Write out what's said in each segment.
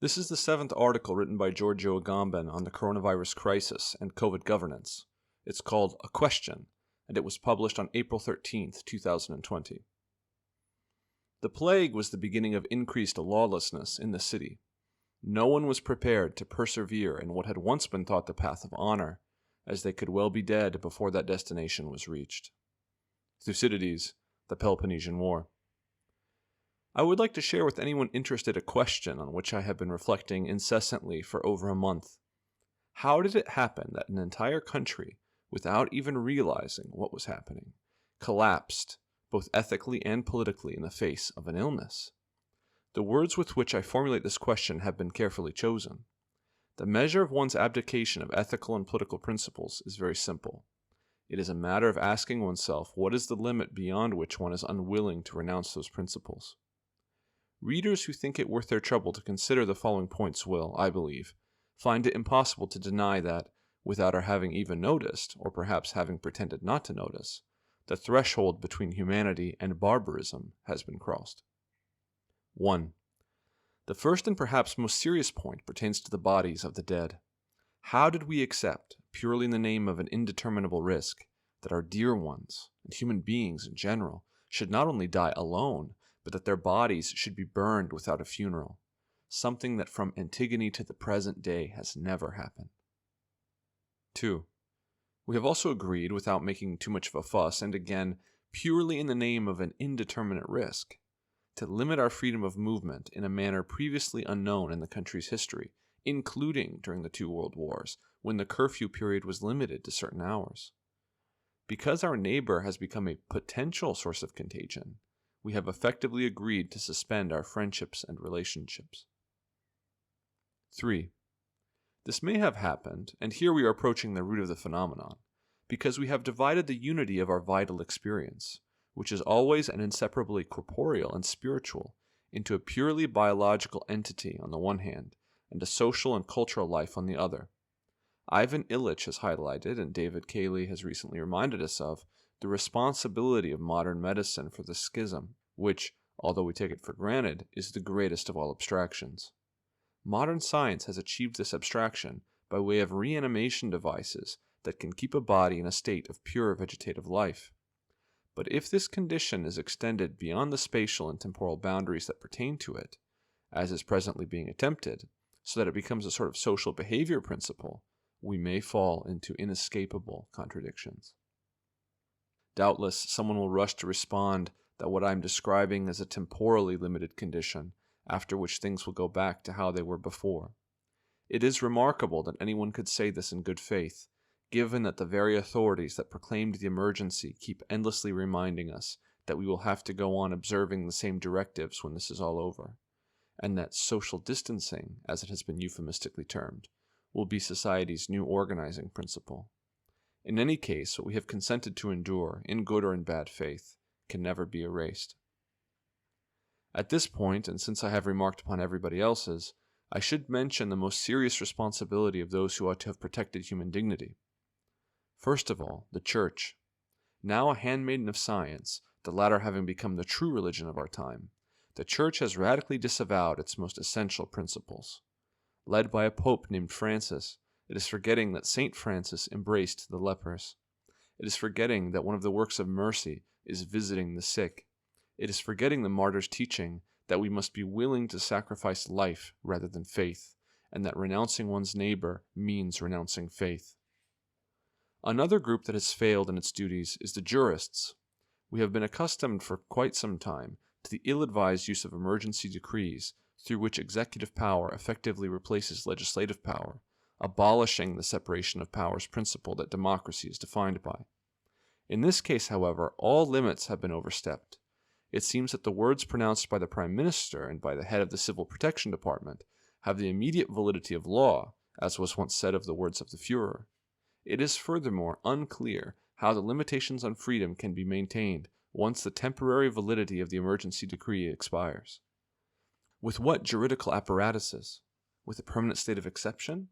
This is the seventh article written by Giorgio Agamben on the coronavirus crisis and COVID governance. It's called A Question, and it was published on April 13th, 2020. The plague was the beginning of increased lawlessness in the city. No one was prepared to persevere in what had once been thought the path of honor, as they could well be dead before that destination was reached. Thucydides, the Peloponnesian War. I would like to share with anyone interested a question on which I have been reflecting incessantly for over a month. How did it happen that an entire country, without even realizing what was happening, collapsed, both ethically and politically, in the face of an illness? The words with which I formulate this question have been carefully chosen. The measure of one's abdication of ethical and political principles is very simple. It is a matter of asking oneself what is the limit beyond which one is unwilling to renounce those principles. Readers who think it worth their trouble to consider the following points will, I believe, find it impossible to deny that, without our having even noticed, or perhaps having pretended not to notice, the threshold between humanity and barbarism has been crossed. 1. The first and perhaps most serious point pertains to the bodies of the dead. How did we accept, purely in the name of an indeterminable risk, that our dear ones, and human beings in general, should not only die alone, but that their bodies should be burned without a funeral, something that from Antigone to the present day has never happened? 2. We have also agreed, without making too much of a fuss, and again, purely in the name of an indeterminate risk, to limit our freedom of movement in a manner previously unknown in the country's history, including during the 2 world wars, when the curfew period was limited to certain hours. Because our neighbor has become a potential source of contagion, we have effectively agreed to suspend our friendships and relationships. 3. This may have happened, and here we are approaching the root of the phenomenon, because we have divided the unity of our vital experience, which is always and inseparably corporeal and spiritual, into a purely biological entity on the one hand, and a social and cultural life on the other. Ivan Illich has highlighted, and David Cayley has recently reminded us of, the responsibility of modern medicine for the schism, which, although we take it for granted, is the greatest of all abstractions. Modern science has achieved this abstraction by way of reanimation devices that can keep a body in a state of pure vegetative life. But if this condition is extended beyond the spatial and temporal boundaries that pertain to it, as is presently being attempted, so that it becomes a sort of social behavior principle, we may fall into inescapable contradictions. Doubtless, someone will rush to respond that what I am describing is a temporally limited condition, after which things will go back to how they were before. It is remarkable that anyone could say this in good faith, given that the very authorities that proclaimed the emergency keep endlessly reminding us that we will have to go on observing the same directives when this is all over, and that social distancing, as it has been euphemistically termed, will be society's new organizing principle. In any case, what we have consented to endure, in good or in bad faith, can never be erased. At this point, and since I have remarked upon everybody else's, I should mention the most serious responsibility of those who ought to have protected human dignity. First of all, the Church. Now a handmaiden of science, the latter having become the true religion of our time, the Church has radically disavowed its most essential principles. Led by a pope named Francis, it is forgetting that Saint Francis embraced the lepers. It is forgetting that one of the works of mercy is visiting the sick. It is forgetting the martyr's teaching that we must be willing to sacrifice life rather than faith, and that renouncing one's neighbor means renouncing faith. Another group that has failed in its duties is the jurists. We have been accustomed for quite some time to the ill-advised use of emergency decrees through which executive power effectively replaces legislative power, abolishing the separation of powers principle that democracy is defined by. In this case, however, all limits have been overstepped. It seems that the words pronounced by the Prime Minister and by the head of the Civil Protection Department have the immediate validity of law, as was once said of the words of the Führer. It is furthermore unclear how the limitations on freedom can be maintained once the temporary validity of the emergency decree expires. With what juridical apparatuses? With a permanent state of exception?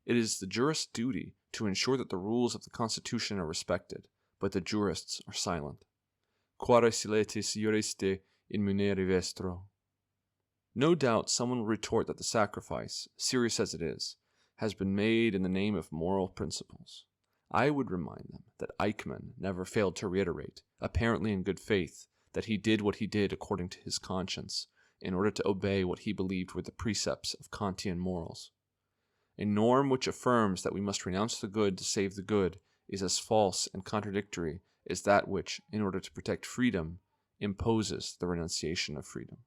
It is the jurist's duty to ensure that the rules of the Constitution are respected, but the jurists are silent. Quare siletis juristi in munere vestro. No doubt someone will retort that the sacrifice, serious as it is, has been made in the name of moral principles. I would remind them that Eichmann never failed to reiterate, apparently in good faith, that he did what he did according to his conscience, in order to obey what he believed were the precepts of Kantian morals. A norm which affirms that we must renounce the good to save the good is as false and contradictory as that which, in order to protect freedom, imposes the renunciation of freedom.